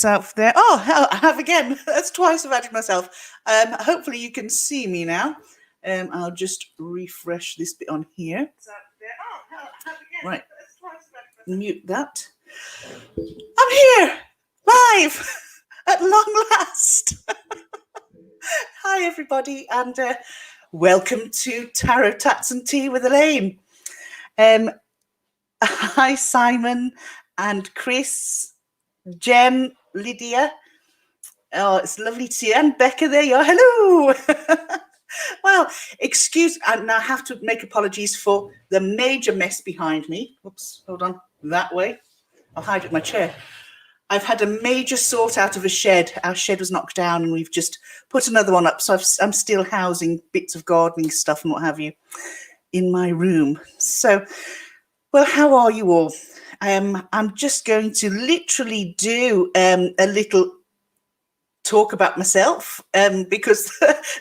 that's out there. Oh, I have again. That's twice I've added myself. Hopefully you can see me now. I'll just refresh this bit on here. Right. Mute that. I'm here, live, at long last. Hi, everybody, and welcome to Tarot Tats and Tea with Elaine. Hi, Simon and Chris, Jen, Lydia. Oh, it's lovely to see you. And Becca, there you are. Hello. Well, and I have to make apologies for the major mess behind me. Oops, hold on. That way. I'll hide it in my chair. I've had a major sort out of a shed. Our shed was knocked down and we've just put another one up. So I'm still housing bits of gardening stuff and what have you in my room. So, well, how are you all? I'm just going to literally do a little talk about myself because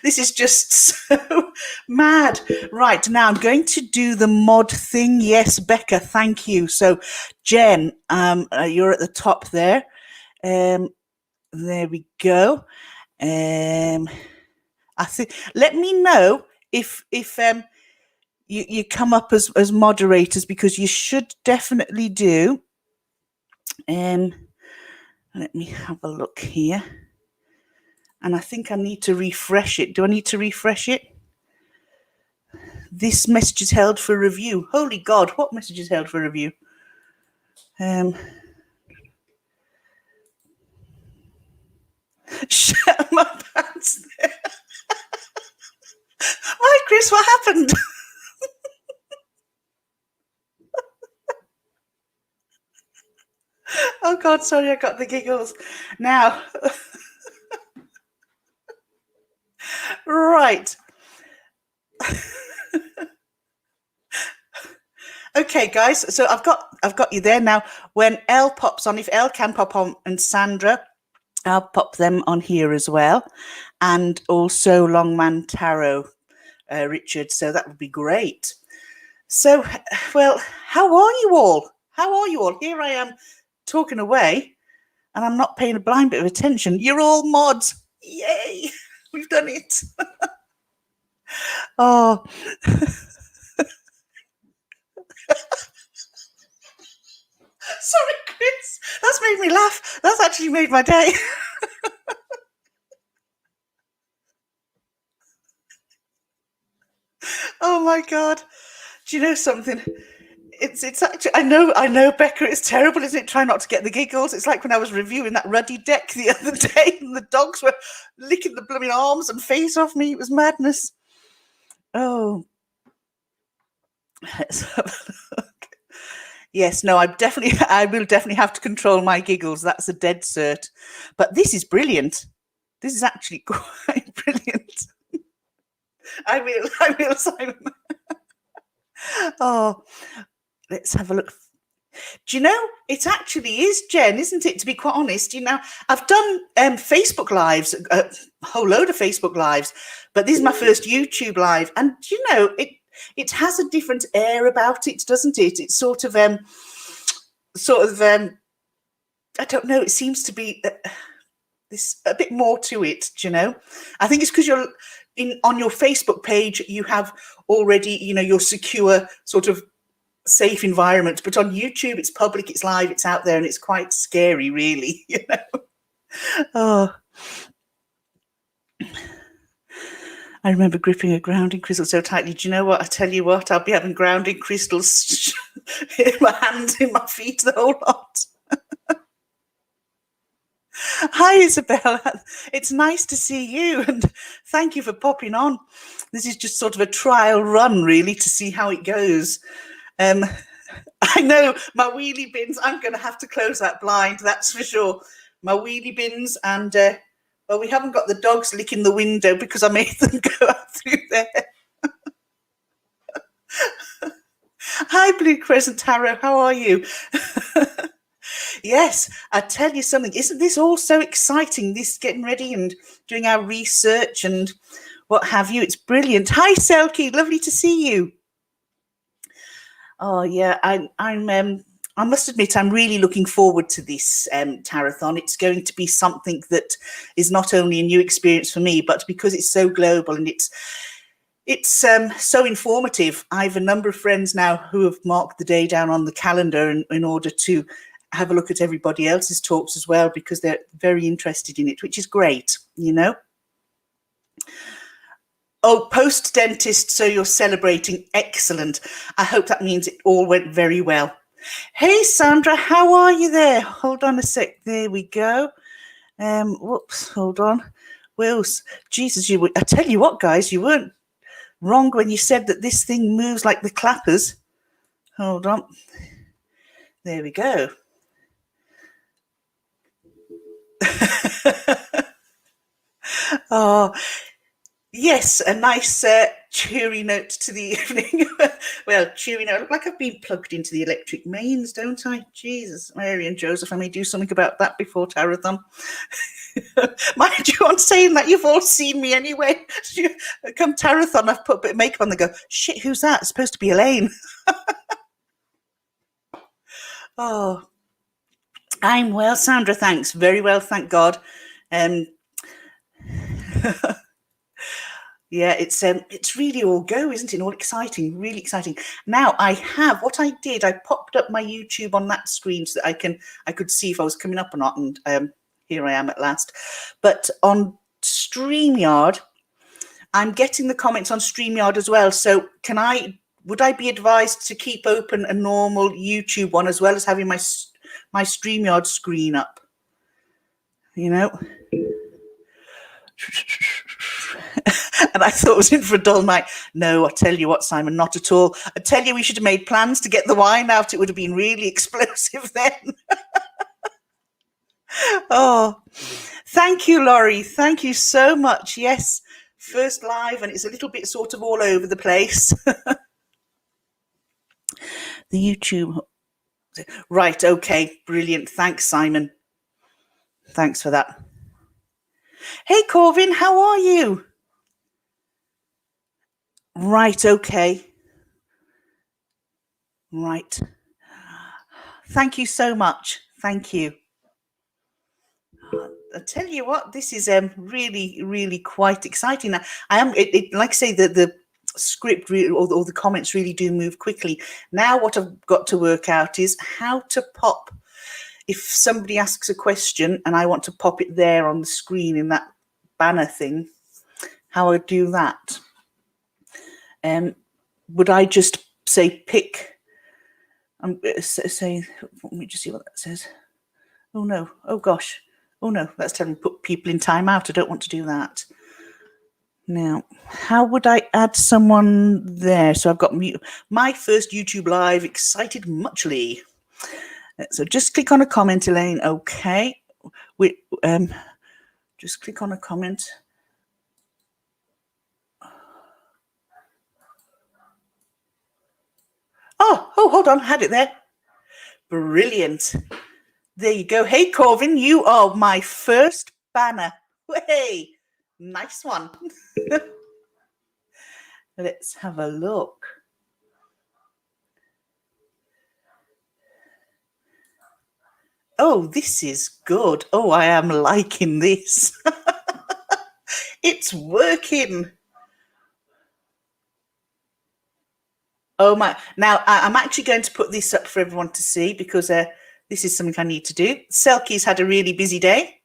this is just so mad. Right, now I'm going to do the mod thing. Yes, Becca, thank you. So Jen, you're at the top there. There we go. I think let me know if you come up as moderators, because you should definitely do. Let me have a look here. And I think I need to refresh it. Do I need to refresh it? This message is held for review. Holy God, what message is held for review? Shut my pants there. Hi, Chris, what happened? Oh, God, sorry, I got the giggles. Now... Right. Okay, guys. So I've got you there now. When Elle pops on, if Elle can pop on, and Sandra, I'll pop them on here as well, and also Longman Tarot, Richard. So that would be great. So, well, how are you all? How are you all? Here I am talking away, and I'm not paying a blind bit of attention. You're all mods. Yay! We've done it. Oh. Sorry, Chris. That's made me laugh. That's actually made my day. Oh my God. Do you know something? It's actually, I know, Becca, it's terrible, isn't it? Try not to get the giggles. It's like when I was reviewing that Ruddy deck the other day and the dogs were licking the blooming arms and face off me. It was madness. Oh. Let's have a look. Yes, no, I will definitely have to control my giggles. That's a dead cert. But this is brilliant. This is actually quite brilliant. I will, Simon. Oh, let's have a look. Do you know, it actually is, Jen, isn't it? To be quite honest, you know, I've done Facebook Lives, a whole load of Facebook Lives, but this is my first YouTube Live. And, you know, it has a different air about it, doesn't it? It's sort of, I don't know, it seems to be this a bit more to it, do you know? I think it's because you're on your Facebook page, you have already, you know, your secure sort of safe environment, but on YouTube, it's public, it's live, it's out there, and it's quite scary, really, you know? Oh. I remember gripping a grounding crystal so tightly. Do you know what? I tell you what, I'll be having grounding crystals in my hands, in my feet, the whole lot. Hi, Isabella. It's nice to see you, and thank you for popping on. This is just sort of a trial run, really, to see how it goes. I know my wheelie bins, I'm going to have to close that blind, that's for sure. My wheelie bins, and well, we haven't got the dogs licking the window because I made them go out through there. Hi, Blue Crescent Tarot, how are you? Yes, I tell you something, isn't this all so exciting, this getting ready and doing our research and what have you? It's brilliant. Hi, Selkie, lovely to see you. Oh, yeah, I'm I must admit, I'm really looking forward to this Tarathon. It's going to be something that is not only a new experience for me, but because it's so global and it's so informative. I have a number of friends now who have marked the day down on the calendar in order to have a look at everybody else's talks as well, because they're very interested in it, which is great, you know. Oh, post-dentist, so you're celebrating. Excellent. I hope that means it all went very well. Hey, Sandra, how are you there? Hold on a sec. There we go. Whoops, hold on. Wills, Jesus, I tell you what, guys, you weren't wrong when you said that this thing moves like the clappers. Hold on. There we go. Oh, yes, a nice cheery note to the evening. Well, cheery note. I look like I've been plugged into the electric mains, don't I? Jesus, Mary and Joseph, I may do something about that before Tarathon. Mind you, on saying that, you've all seen me anyway. Come Tarathon, I've put a bit of makeup on. They go, shit, who's that? It's supposed to be Elaine. Oh, I'm well, Sandra, thanks. Very well, thank God. Yeah, it's really all go, isn't it? All exciting, really exciting. Now I popped up my YouTube on that screen so that I could see if I was coming up or not, and here I am at last. But on StreamYard, I'm getting the comments on StreamYard as well. So would I be advised to keep open a normal YouTube one as well as having my StreamYard screen up? You know? And I thought it was in for a dull night. No, I tell you what, Simon, not at all. I tell you, we should have made plans to get the wine out. It would have been really explosive then. Oh, thank you, Laurie. Thank you so much. Yes, first live, and it's a little bit sort of all over the place. The YouTube. Right, okay, brilliant. Thanks, Simon. Thanks for that. Hey, Corvin, how are you? Right, okay. Right. Thank you so much. Thank you. I tell you what, this is really, really quite exciting. Like I say, the script really, or the comments really do move quickly. Now what I've got to work out is how to pop, if somebody asks a question and I want to pop it there on the screen in that banner thing, how I do that. Would I just say pick, say, let me just see what that says. Oh no, oh gosh. Oh no, that's telling me put people in timeout. I don't want to do that. Now, how would I add someone there? So I've got my first YouTube live, excited muchly. So just click on a comment, Elaine. Okay. Just click on a comment. Oh, hold on. I had it there. Brilliant. There you go. Hey, Corvin, you are my first banner. Hey, nice one. Let's have a look. Oh, this is good. Oh, I am liking this. It's working. Oh my. Now, I'm actually going to put this up for everyone to see because this is something I need to do. Selkie's had a really busy day.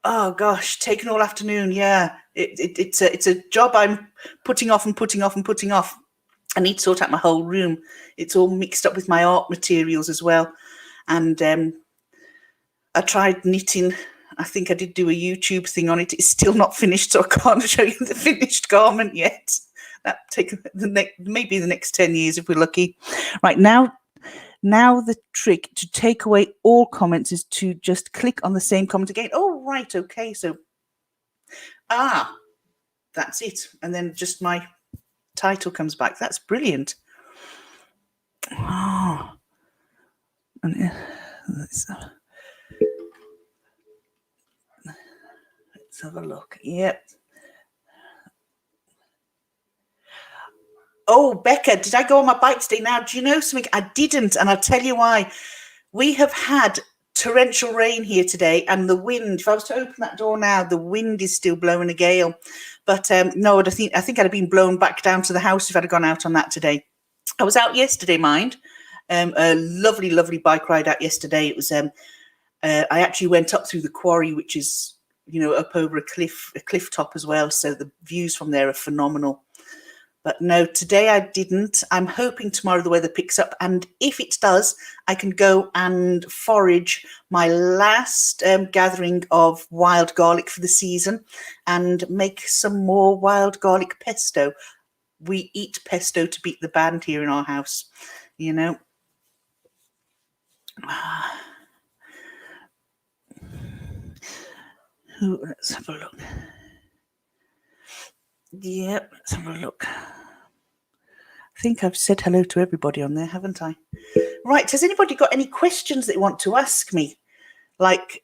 Oh gosh, taken all afternoon. Yeah, it's a job I'm putting off and putting off and putting off. I need to sort out my whole room. It's all mixed up with my art materials as well. And I tried knitting. I think I did do a YouTube thing on it. It's still not finished, so I can't show you the finished garment yet. That take maybe the next 10 years if we're lucky. Right, now the trick to take away all comments is to just click on the same comment again. Oh, right, okay. So, that's it. And then just my title comes back. That's brilliant. Oh. And let's have a look. Yep. Oh, Becca, did I go on my bike today? Now, do you know something? I didn't, and I'll tell you why. We have had torrential rain here today, and the wind, if I was to open that door now, the wind is still blowing a gale. But no, I think I'd have been blown back down to the house if I'd have gone out on that today. I was out yesterday, mind. A lovely, lovely bike ride out yesterday. It was I actually went up through the quarry, which is, you know, up over a cliff top as well. So the views from there are phenomenal. But no, today I didn't. I'm hoping tomorrow the weather picks up. And if it does, I can go and forage my last gathering of wild garlic for the season and make some more wild garlic pesto. We eat pesto to beat the band here in our house, you know. Ooh, let's have a look. Yep, let's have a look. I think I've said hello to everybody on there, haven't I? Right, has anybody got any questions they want to ask me? Like,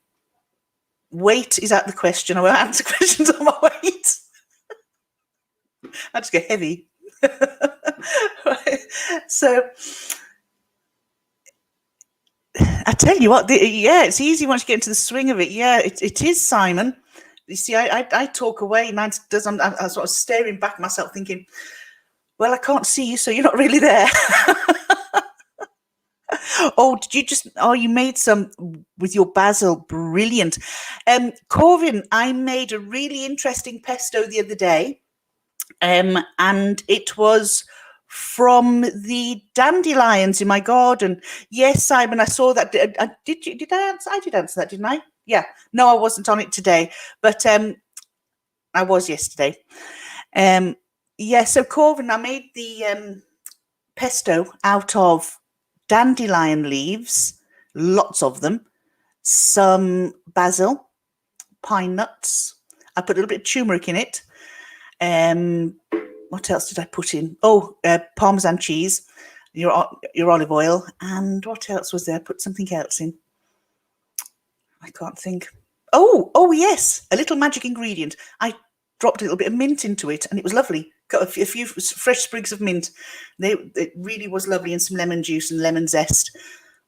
weight is out the question. I won't answer questions on my weight. I just get heavy. Right. So, I tell you what, yeah, it's easy once you get into the swing of it. Yeah, it is, Simon. You see, I talk away. I'm sort of staring back at myself thinking, well, I can't see you, so you're not really there. Oh, you made some with your basil. Brilliant. Corvin, I made a really interesting pesto the other day. And it was from the dandelions in my garden. Yes, Simon, I saw that. Did I answer? I did answer that, didn't I? Yeah. No, I wasn't on it today, but I was yesterday. Yeah, so Corvin, I made the pesto out of dandelion leaves, lots of them, some basil, pine nuts. I put a little bit of turmeric in it. What else did I put in? Oh, Parmesan cheese, your olive oil, and what else was there? I put something else in. I can't think. Oh yes, a little magic ingredient. I dropped a little bit of mint into it, and it was lovely. Got a few fresh sprigs of mint. It really was lovely, and some lemon juice and lemon zest.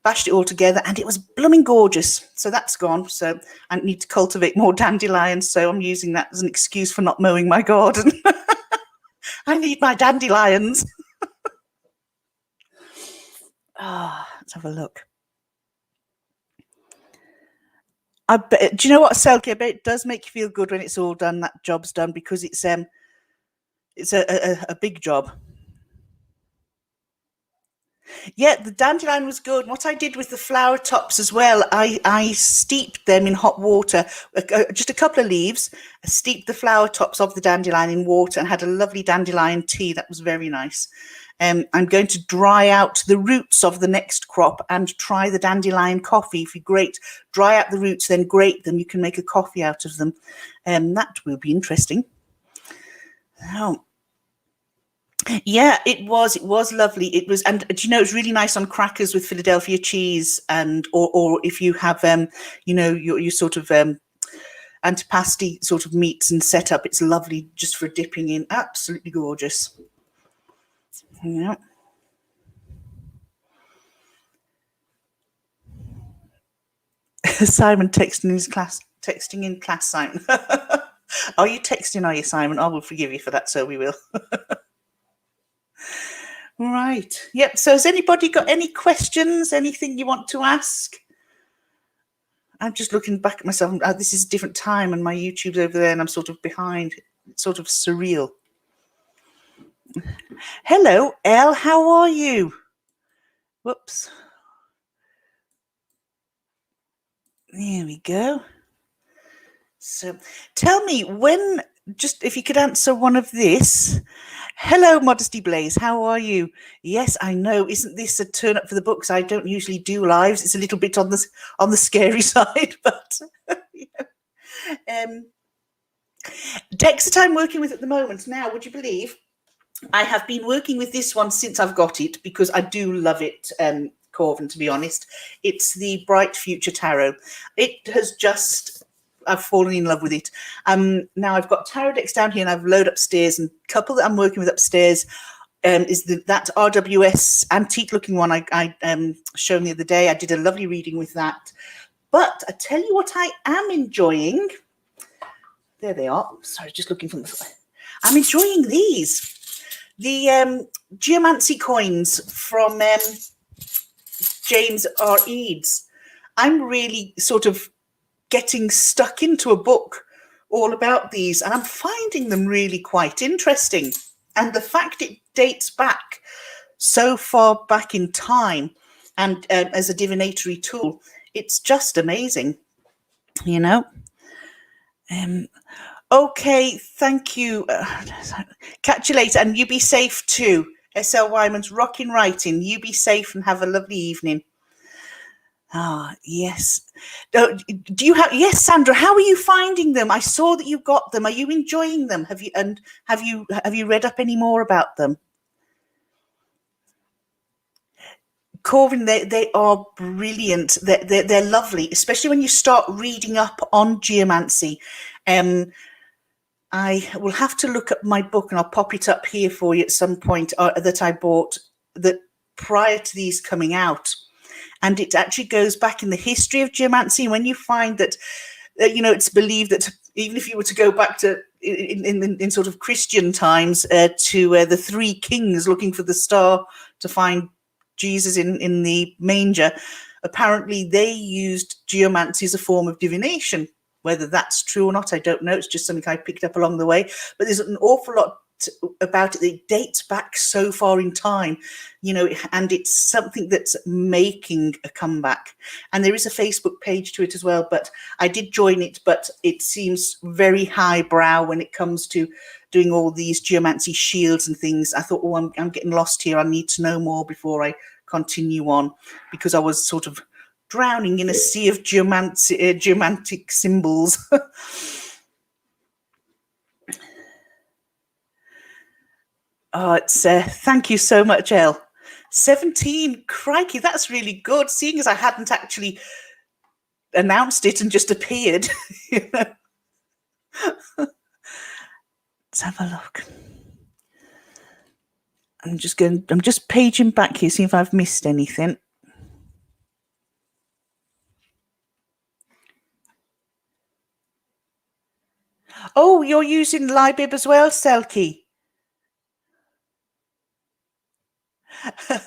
Bashed it all together, and it was blooming gorgeous. So that's gone. So I need to cultivate more dandelions. So I'm using that as an excuse for not mowing my garden. I need my dandelions. Let's have a look. I bet. Do you know what, Selkie? I bet it does make you feel good when it's all done. That job's done, because it's a big job. Yeah, the dandelion was good. What I did with the flower tops as well, I steeped them in hot water, just a couple of leaves. I steeped the flower tops of the dandelion in water and had a lovely dandelion tea. That was very nice. I'm going to dry out the roots of the next crop and try the dandelion coffee. If you dry out the roots, then grate them. You can make a coffee out of them. That will be interesting. Oh. Yeah, it was lovely. It was, and do you know, it's really nice on crackers with Philadelphia cheese, and or if you have you know, your sort of antipasti sort of meats and setup, it's lovely just for dipping in. Absolutely gorgeous. Yeah. Simon texting in class, Simon. Are you texting, are you, Simon? I will forgive you for that, so we will. Right. Yep. So has anybody got any questions? Anything you want to ask? I'm just looking back at myself. This is a different time, and my YouTube's over there, and I'm sort of behind. It's sort of surreal. Hello, Elle. How are you? Whoops. There we go. So tell me, if you could answer one of this. Hello, Modesty Blaze. How are you? Yes, I know. Isn't this a turn up for the books? I don't usually do lives. It's a little bit on the scary side, but decks that I'm working with at the moment. Now, would you believe I have been working with this one since I've got it, because I do love it, Corvin, to be honest. It's the Bright Future Tarot. It has just... I've fallen in love with it. Now I've got tarot decks down here, and I've loaded upstairs, and a couple that I'm working with upstairs is that RWS antique looking one I shown the other day. I did a lovely reading with that. But I tell you what I am enjoying. There they are. Sorry, just looking from the... I'm enjoying these. The geomancy coins from James R. Eads. I'm really sort of getting stuck into a book all about these, and I'm finding them really quite interesting. And the fact it dates back so far back in time and as a divinatory tool, it's just amazing, you know. Okay, thank you. Catch you later, and you be safe too. S.L. Wyman's rocking writing. You be safe and have a lovely evening. Ah, yes. Do you have? Yes, Sandra. How are you finding them? I saw that you got them. Are you enjoying them? Have you read up any more about them? Corvin, they are brilliant. They're lovely, especially when you start reading up on geomancy. I will have to look up my book, and I'll pop it up here for you at some point, that I bought that prior to these coming out. And it actually goes back in the history of geomancy. When you find that, you know, it's believed that even if you were to go back to in sort of Christian times to the three kings looking for the star to find Jesus in the manger, apparently they used geomancy as a form of divination. Whether that's true or not, I don't know. It's just something I picked up along the way. But there's an awful lot about it. It dates back so far in time, you know, and it's something that's making a comeback. And there is a Facebook page to it as well, but I did join it, but it seems very highbrow when it comes to doing all these geomancy shields and things. I thought, oh, I'm getting lost here. I need to know more before I continue on, because I was sort of drowning in a sea of geomantic symbols. Oh, it's thank you so much, Elle. 17, crikey, that's really good, seeing as I hadn't actually announced it and just appeared. You know? Let's have a look. I'm just paging back here, see if I've missed anything. Oh, you're using Libib as well, Selkie.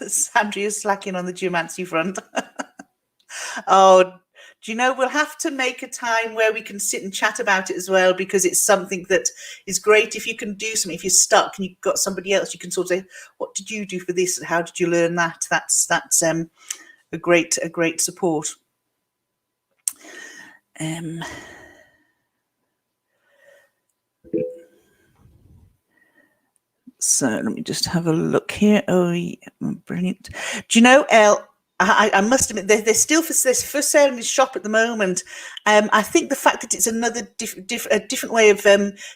Sandria's slacking on the geomancy front. Oh, do you know, we'll have to make a time where we can sit and chat about it as well, because it's something that is great if you can do something. If you're stuck and you've got somebody else, you can sort of say, what did you do for this and how did you learn that? That's a great support. So let me just have a look here. Oh, yeah, brilliant. Do you know, Elle, I must admit, they're still for sale in the shop at the moment. I think the fact that it's another different way of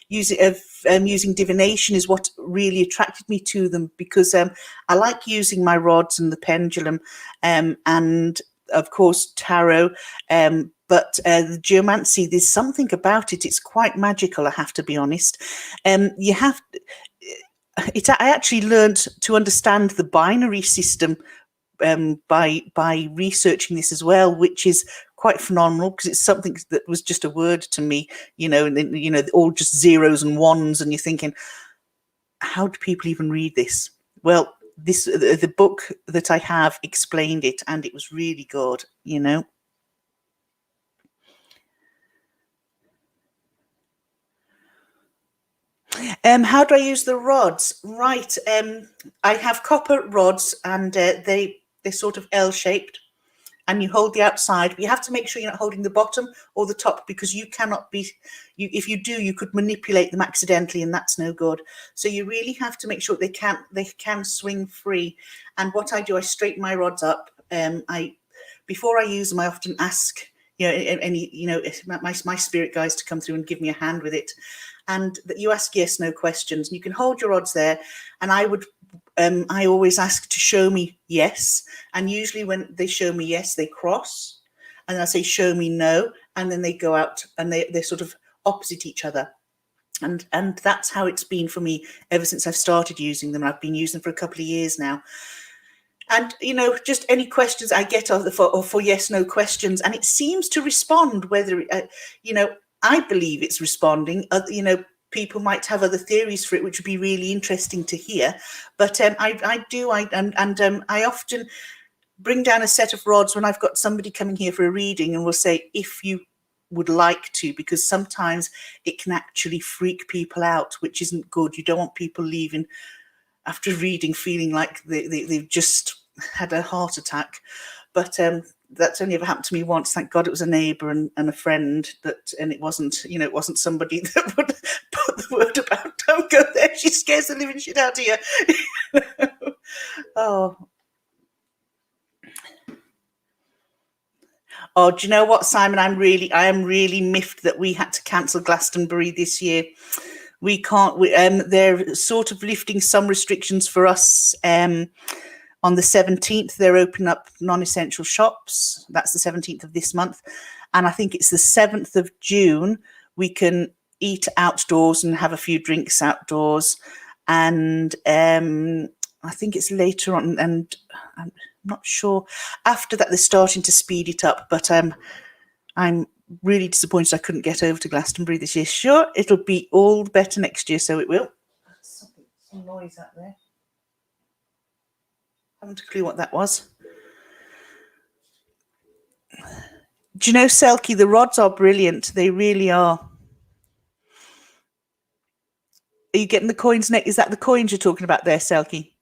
using divination is what really attracted me to them, because I like using my rods and the pendulum, and of course tarot. But the geomancy, there's something about it. It's quite magical, I have to be honest. I actually learned to understand the binary system by researching this as well, which is quite phenomenal, because it's something that was just a word to me, you know, and then, you know, all just zeros and ones, and you're thinking, how do people even read this? Well, the book that I have explained it, and it was really good, you know. How do I use the rods? Right. I have copper rods, and they're sort of L-shaped, and you hold the outside. But you have to make sure you're not holding the bottom or the top, because you cannot be. If you do, you could manipulate them accidentally, and that's no good. So you really have to make sure they can swing free. And what I do, I straighten my rods up. Before I use them, I often ask, you know, my spirit guides to come through and give me a hand with it. And that you ask yes, no questions. You can hold your rods there, and I always ask to show me yes. And usually when they show me yes, they cross, and I say show me no, and then they go out, and they're sort of opposite each other. And that's how it's been for me ever since I've started using them. I've been using them for a couple of years now. And, just any questions I get for yes, no questions. And it seems to respond, whether, I believe it's responding. People might have other theories for it, which would be really interesting to hear. But I often bring down a set of rods when I've got somebody coming here for a reading, and will say, if you would like to, because sometimes it can actually freak people out, which isn't good. You don't want people leaving after reading feeling like they've just had a heart attack. But that's only ever happened to me once. Thank God it was a neighbour and a friend, and it wasn't somebody that would put the word about, don't go there, she scares the living shit out of you. Oh, do you know what, Simon? I am really miffed that we had to cancel Glastonbury this year. We can't. They're sort of lifting some restrictions for us. On the 17th, they're opening up non-essential shops. That's the 17th of this month. And I think it's the 7th of June, we can eat outdoors and have a few drinks outdoors. And I think it's later on, and I'm not sure. After that, they're starting to speed it up. But I'm really disappointed I couldn't get over to Glastonbury this year. Sure, it'll be all better next year, so it will. Some noise out there. Haven't a clue what that was. Do you know, Selkie, the rods are brilliant. They really are. Are you getting the coins next? Is that the coins you're talking about there, Selkie?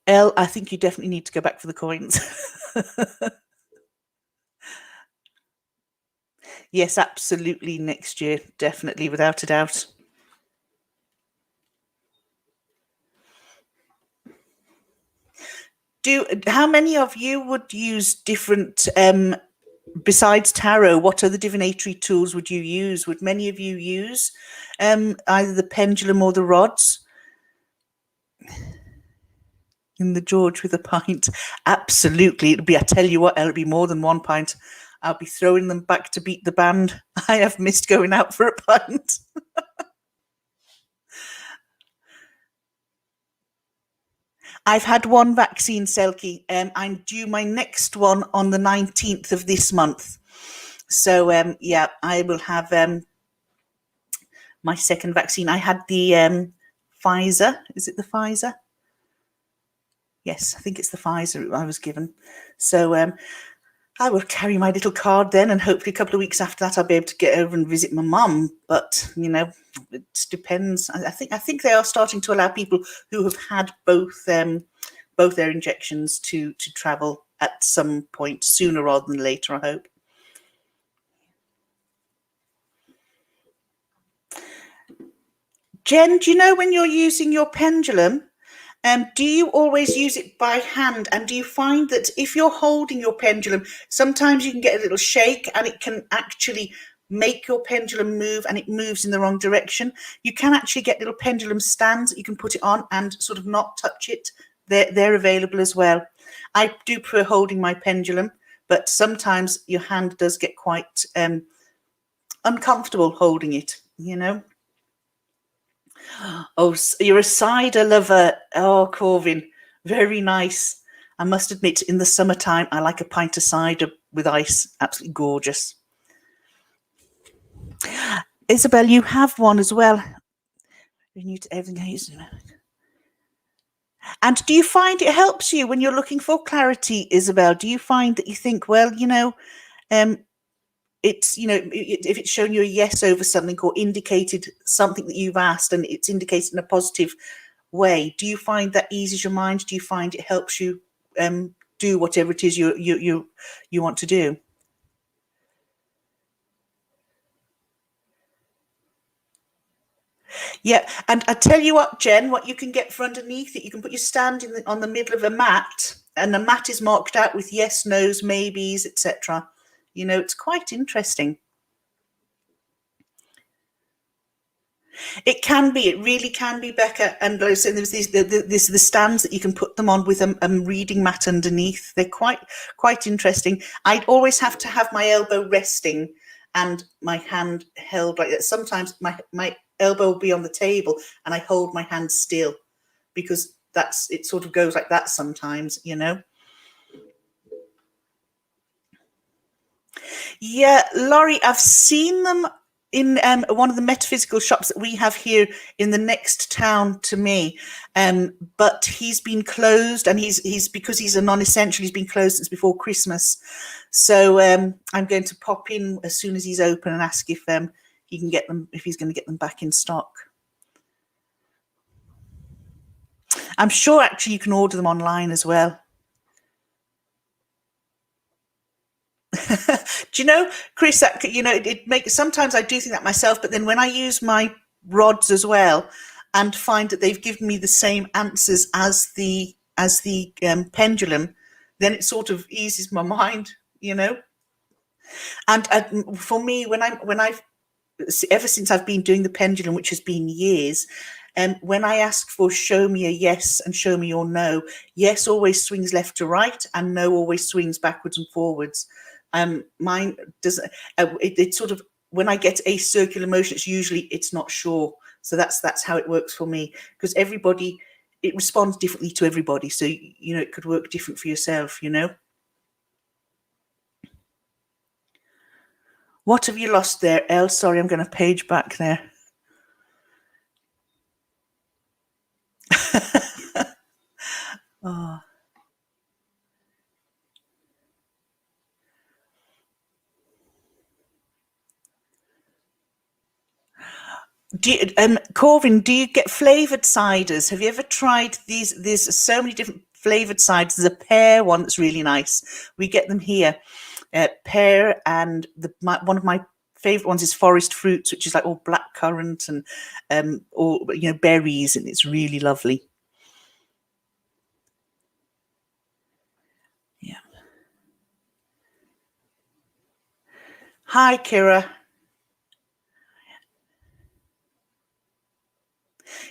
Elle, I think you definitely need to go back for the coins. Yes, absolutely, next year, definitely, without a doubt. How many of you would use different, besides tarot, what other divinatory tools would you use? Would many of you use either the pendulum or the rods? In the George with a pint. Absolutely. I tell you what, it'll be more than 1 pint. I'll be throwing them back to beat the band. I have missed going out for a pint. I've had one vaccine, Selkie. I'm due my next one on the 19th of this month. So, I will have my second vaccine. I had the Pfizer. Is it the Pfizer? Yes, I think it's the Pfizer I was given. So I will carry my little card then, and hopefully a couple of weeks after that I'll be able to get over and visit my mum. But, it depends. I think they are starting to allow people who have had both their injections to travel at some point, sooner rather than later, I hope. Jen, do you know when you're using your pendulum, do you always use it by hand? And do you find that if you're holding your pendulum, sometimes you can get a little shake and it can actually make your pendulum move, and it moves in the wrong direction? You can actually get little pendulum stands that you can put it on and sort of not touch it. They're available as well. I do prefer holding my pendulum, but sometimes your hand does get quite uncomfortable holding it, Oh, you're a cider lover. Oh, Corvin, very nice. I must admit, in the summertime, I like a pint of cider with ice. Absolutely gorgeous. Isabel, you have one as well. Renewed everything. And do you find it helps you when you're looking for clarity, Isabel? Do you find that you think, well, it's, if it's shown you a yes over something or indicated something that you've asked and it's indicated in a positive way, do you find that eases your mind? Do you find it helps you do whatever it is you want to do? Yeah, and I tell you what, Jen, what you can get for underneath it, you can put your stand on the middle of a mat, and the mat is marked out with yes, no's, maybes, etc. It's quite interesting. It can be. It really can be, Becca. And there's the stands that you can put them on with a reading mat underneath. They're quite interesting. I'd always have to have my elbow resting, and my hand held like that. Sometimes my elbow will be on the table and I hold my hand still, because it sort of goes like that sometimes, you know. Yeah, Laurie, I've seen them in one of the metaphysical shops that we have here in the next town to me. But he's been closed, and he's because he's a non-essential, he's been closed since before Christmas. So I'm going to pop in as soon as he's open and ask if he can get them, if he's going to get them back in stock. I'm sure actually you can order them online as well. Do you know, Chris, that, you know, it makes, sometimes I do think that myself, but then when I use my rods as well and find that they've given me the same answers as the pendulum, then it sort of eases my mind, you know. And for me, when I've ever since I've been doing the pendulum, which has been years, when I ask for show me a yes and show me your no, yes always swings left to right and no always swings backwards and forwards. Mine does it sort of, when I get a circular motion, it's not sure. So that's how it works for me, because everybody, it responds differently to everybody. So, you know, it could work different for yourself, you know. What have you lost there, Elle? Sorry, I'm going to page back there. Oh. Corvin, do you get flavoured ciders? Have you ever tried these? There's so many different flavoured ciders. There's a pear one that's really nice. We get them here. Pear, and one of my favourite ones is forest fruits, which is like all black currant and all, you know, berries, and it's really lovely. Yeah. Hi, Kira.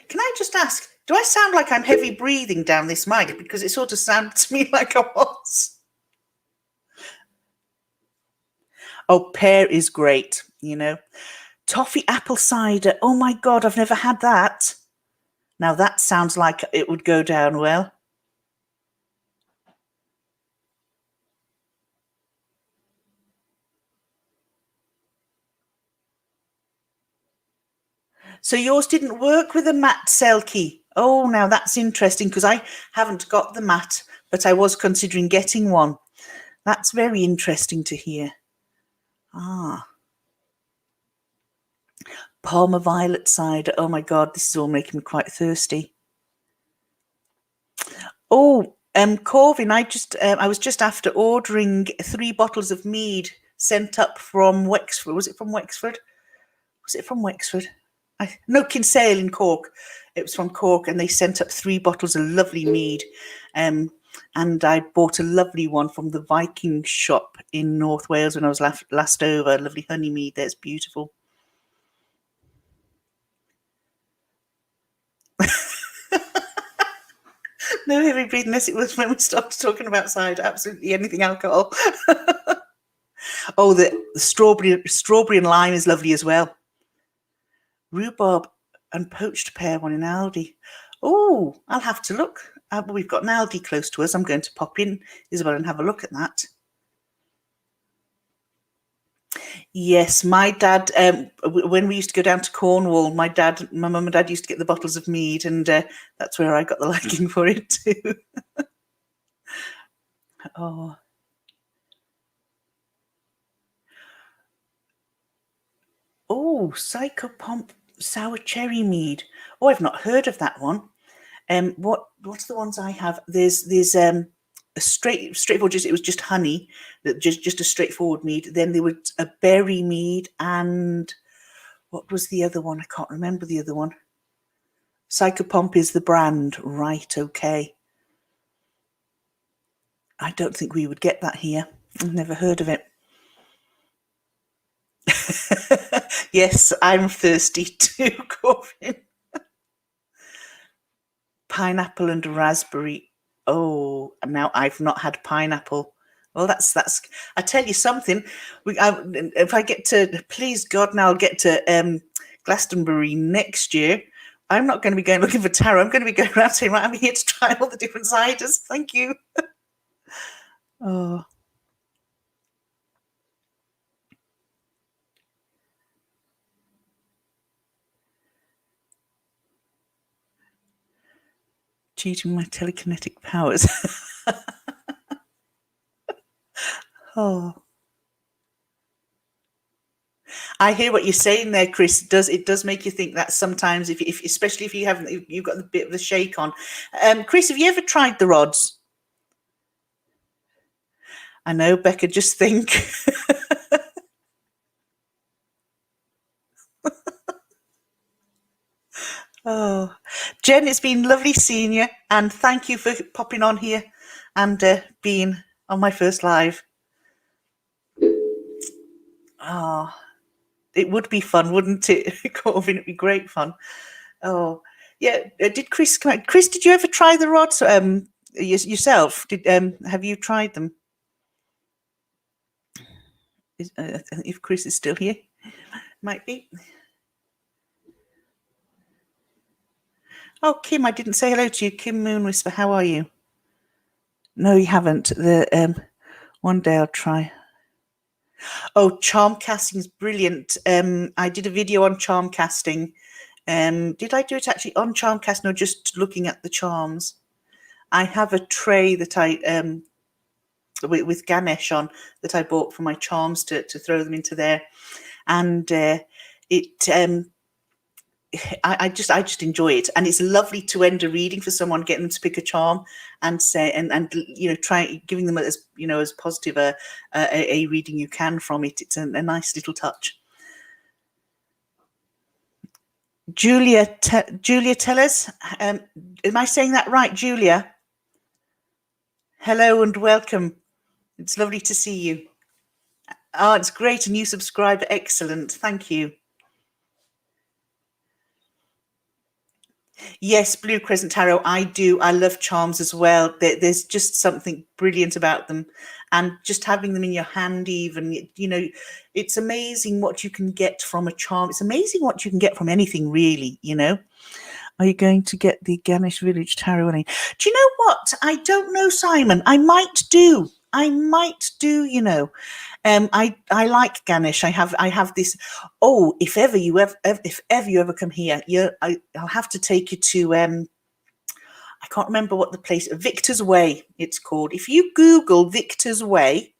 Can I just ask, do I sound like I'm heavy breathing down this mic? Because it sort of sounds to me like I was. Oh, pear is great, you know. Toffee apple cider. Oh my God, I've never had that. Now that sounds like it would go down well. So yours didn't work with a matte Selkie. Oh, now that's interesting, because I haven't got the matte, but I was considering getting one. That's very interesting to hear. Ah. Palmer violet cider. Oh my God, this is all making me quite thirsty. Oh, Corvin, I was just after ordering 3 bottles of mead sent up from Wexford. Was it from Wexford? Was it from Wexford? No, Kinsale in Cork. It was from Cork, and they sent up 3 bottles of lovely mead. And I bought a lovely one from the Viking shop in North Wales when I was last over. Lovely honey mead. That's beautiful. No heavy breathing, unless it was when we started talking about cider. Absolutely anything alcohol. Oh, the strawberry and lime is lovely as well. Rhubarb and poached pear one in Aldi. Oh, I'll have to look. We've got an Aldi close to us. I'm going to pop in, Isabel, and have a look at that. Yes, my dad, when we used to go down to Cornwall, my mum and dad used to get the bottles of mead, and that's where I got the liking for it too. Oh. Oh, Psychopomp sour cherry mead. Oh, I've not heard of that one. What's the ones I have? There's a straightforward. It was just honey, just a straightforward mead. Then there was a berry mead, and what was the other one? I can't remember the other one. Psychopomp is the brand, right? Okay. I don't think we would get that here. I've never heard of it. Yes, I'm thirsty too, Corbin. Pineapple and raspberry. Oh, now I've not had pineapple. Well, that's. I tell you something. If I get to, please God, now I'll get to Glastonbury next year. I'm not going to be going looking for tarot. I'm going to be going around saying, right, I'm here to try all the different ciders. Thank you. Oh, cheating my telekinetic powers. Oh, I hear what you're saying there, Chris. It does make you think that sometimes, if especially if you haven't, you've got a bit of a shake on. Chris, have you ever tried the rods? I know, Becca. Just think. Oh, Jen, it's been lovely seeing you, and thank you for popping on here and being on my first live. Oh, it would be fun, wouldn't it? Corvin, it'd be great fun. Oh, yeah. Did Chris come out? Chris, did you ever try the rods yourself? Did have you tried them? If Chris is still here, might be. Oh, Kim, I didn't say hello to you. Kim Moon Whisper, how are you? No, you haven't. The one day I'll try. Oh, charm casting is brilliant. I did a video on charm casting. Did I do it actually on charm casting or just looking at the charms? I have a tray that I with Ganesh on that I bought for my charms to throw them into there, and I just enjoy it, and it's lovely to end a reading for someone, getting them to pick a charm and say and try giving them as as positive a reading you can from it. It's a nice little touch. Julia Tellers, am I saying that right, Julia? Hello and welcome. It's lovely to see you. Oh, it's great. A new subscriber. Excellent. Thank you. Yes, Blue Crescent Tarot. I do. I love charms as well. There's just something brilliant about them. And just having them in your hand, even, it's amazing what you can get from a charm. It's amazing what you can get from anything, really, Are you going to get the Ganesh Village Tarot? Do you know what? I don't know, Simon. I might do. I like Ganesh. I have this. Oh, if ever you ever come here, I'll have to take you to. I can't remember what the place. Victor's Way. It's called. If you Google Victor's Way,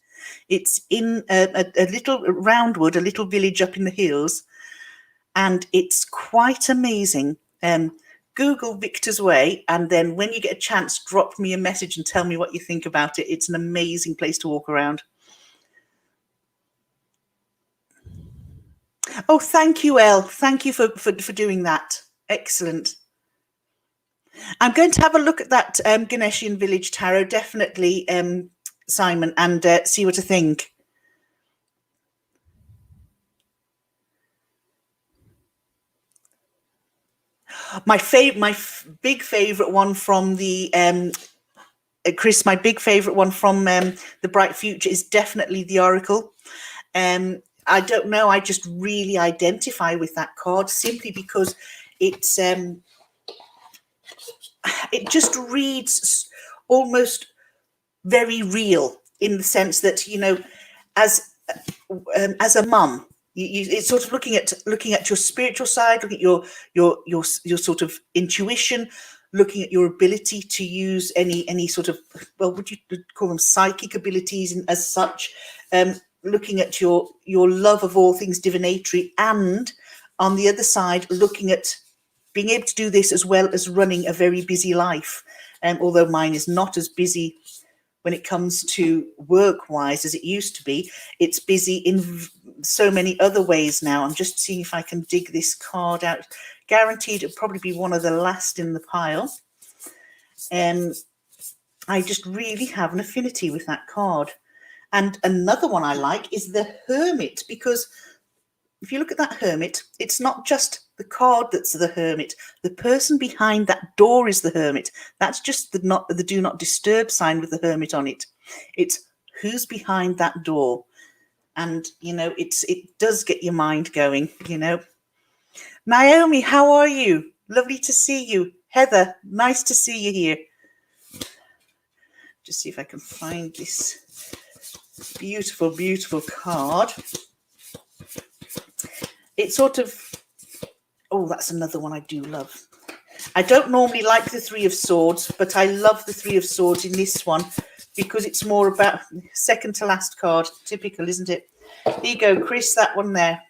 it's in a little Roundwood, a little village up in the hills, and it's quite amazing. Google Victor's Way, and then when you get a chance, drop me a message and tell me what you think about it. It's an amazing place to walk around. Oh, thank you, Elle. Thank you for doing that. Excellent. I'm going to have a look at that Ganeshian Village Tarot, definitely, Simon, and see what I think. My big favorite one from the Chris, my big favorite one from the Bright Future is definitely the Oracle. I don't know, I just really identify with that card simply because it's it just reads almost very real, in the sense that as a mum, it's sort of looking at your spiritual side, looking at your sort of intuition, looking at your ability to use any sort of, well, would you call them psychic abilities as such, looking at your love of all things divinatory, and on the other side, looking at being able to do this as well as running a very busy life. Although mine is not as busy when it comes to work-wise as it used to be, it's busy in so many other ways now. I'm just seeing if I can dig this card out. Guaranteed it'll probably be one of the last in the pile. I just really have an affinity with that card. And another one I like is the Hermit, because if you look at that Hermit, it's not just the card that's the Hermit. The person behind that door is the Hermit. That's just the do not disturb sign with the Hermit on it. It's Who's behind that door? And, you know, it does get your mind going, you know. Naomi, how are you? Lovely to see you. Heather, nice to see you here. Just see if I can find this beautiful, beautiful card. It's sort of, oh, that's another one I do love. I don't normally like the Three of Swords, but I love the Three of Swords in this one because it's more about second to last card. Typical, isn't it? Here you go, Chris, that one there.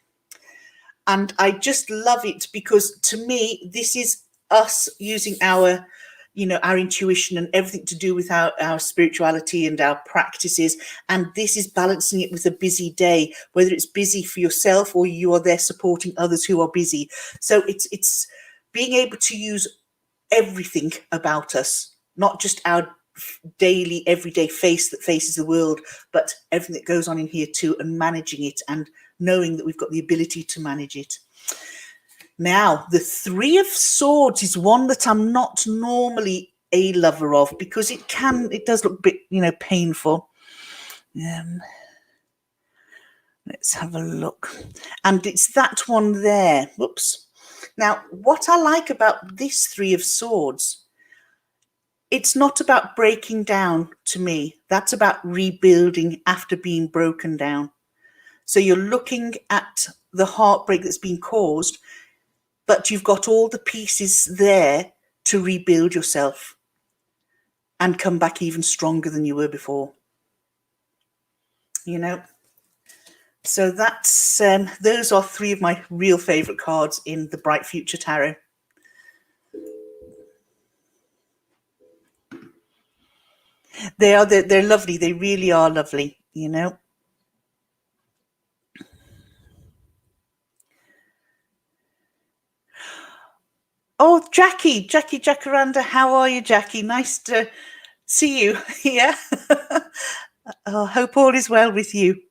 And I just love it because to me, this is us using our, you know, our intuition and everything to do with our spirituality and our practices. And this is balancing it with a busy day, whether it's busy for yourself or you are there supporting others who are busy. So it's being able to use everything about us, not just our daily, everyday face that faces the world, but everything that goes on in here too, and managing it and knowing that we've got the ability to manage it. Now, the Three of Swords is one that I'm not normally a lover of because it does look a bit, you know, painful. Let's have a look. And it's that one there. Whoops. Now, what I like about this Three of Swords, it's not about breaking down to me. That's about rebuilding after being broken down. So you're looking at the heartbreak that's been caused, but you've got all the pieces there to rebuild yourself and come back even stronger than you were before. You know? So that's those are three of my real favourite cards in the Bright Future Tarot. They're lovely. They really are lovely, you know. Oh, Jackie Jacaranda, how are you, Jackie? Nice to see you. Yeah. I hope all is well with you.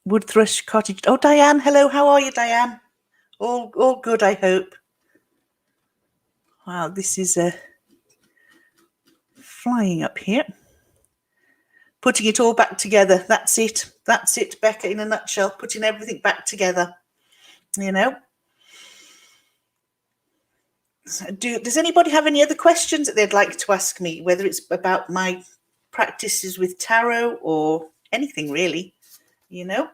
Wood Thrush Cottage. Oh, Diane, hello. How are you, Diane? All good, I hope. Wow, this is flying up here. Putting it all back together. That's it. That's it, Becca, in a nutshell. Putting everything back together, you know. Does anybody have any other questions that they'd like to ask me, whether it's about my practices with tarot or anything really, you know?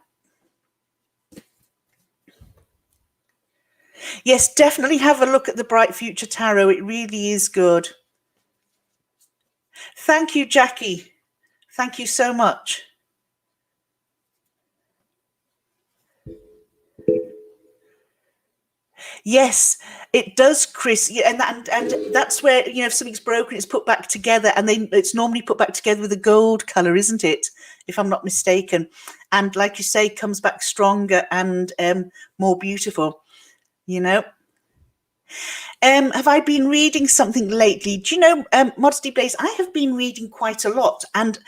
Yes, definitely have a look at the Bright Future Tarot. It really is good. Thank you, Jackie. Thank you so much. Yes, it does, Chris. Yeah, and that's where, you know, if something's broken, it's put back together, and then it's normally put back together with a gold color, isn't it? If I'm not mistaken. And like you say, comes back stronger and more beautiful, you know. Have I been reading something lately? Do you know, Modesty Blaze, I have been reading quite a lot, and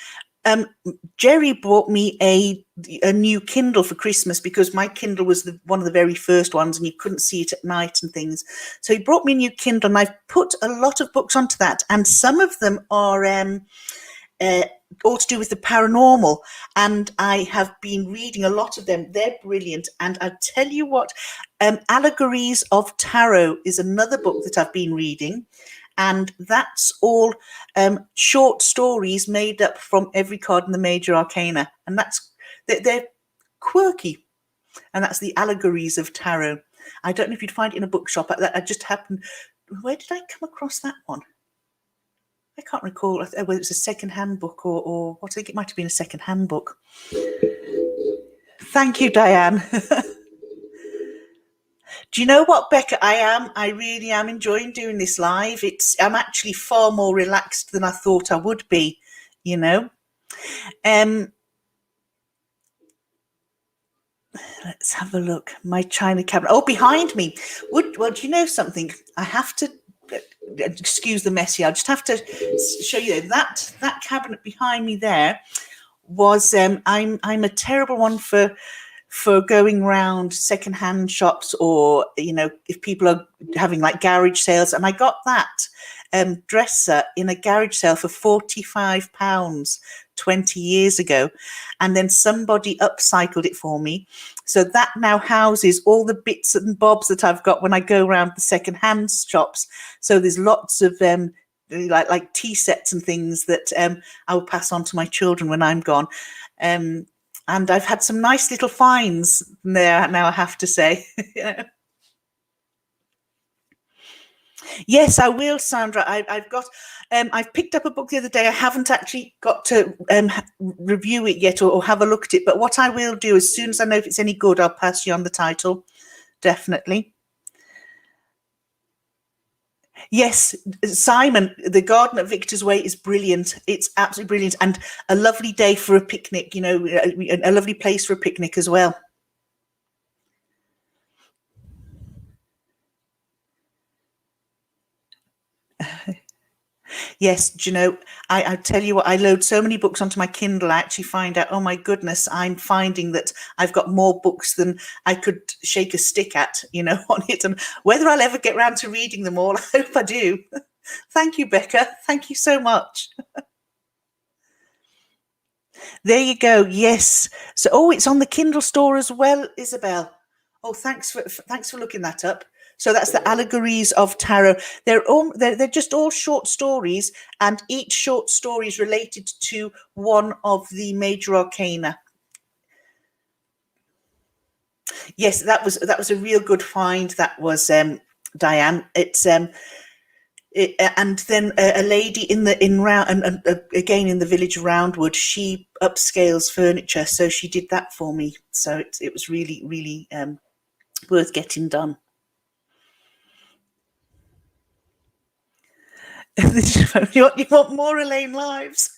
Jerry bought me a new Kindle for Christmas because my Kindle was one of the very first ones and you couldn't see it at night and things. So he brought me a new Kindle, and I've put a lot of books onto that, and some of them are all to do with the paranormal, and I have been reading a lot of them. They're brilliant. And I tell you what, Allegories of Tarot is another book that I've been reading, and that's all short stories made up from every card in the major arcana, and they're quirky, and that's the Allegories of Tarot. I don't know if you'd find it in a bookshop. I just happened. Where did I come across that one? I can't recall whether it's a second-hand book or what. I think it might have been a second-hand book. Thank you, Diane. Do you know what, Becca? I really am enjoying doing this live. I'm actually far more relaxed than I thought I would be, you know. Let's have a look. My china cabinet. Oh, behind me. Well, do you know something? I have to excuse the mess here. I just have to show you that cabinet behind me there was I'm a terrible one for for going round secondhand shops, or, you know, if people are having like garage sales. And I got that dresser in a garage sale for £45 20 years ago. And then somebody upcycled it for me. So that now houses all the bits and bobs that I've got when I go around the secondhand shops. So there's lots of like tea sets and things that I will pass on to my children when I'm gone. And I've had some nice little finds there now, I have to say. Yeah. Yes, I will, Sandra. I've picked up a book the other day. I haven't actually got to review it yet, or have a look at it. But what I will do, as soon as I know if it's any good, I'll pass you on the title. Definitely. Yes, Simon, The Garden at Victor's Way is brilliant. It's absolutely brilliant, and a lovely day for a picnic. You know, a lovely place for a picnic as well. Yes, do you know, I tell you what, I load so many books onto my Kindle. I actually find out, oh my goodness, I'm finding that I've got more books than I could shake a stick at, you know, on it. And whether I'll ever get round to reading them all, I hope I do. Thank you, Becca. Thank you so much. There you go. Yes. So, oh, it's on the Kindle store as well, Isabel. Oh, thanks for looking that up. So that's the Allegories of Tarot. They're just all short stories, and each short story is related to one of the major arcana. Yes, that was a real good find. That was Diane. It's and then a lady in round and again in the village of Roundwood, she upscales furniture, so she did that for me. So it was really worth getting done. You want more Elaine lives?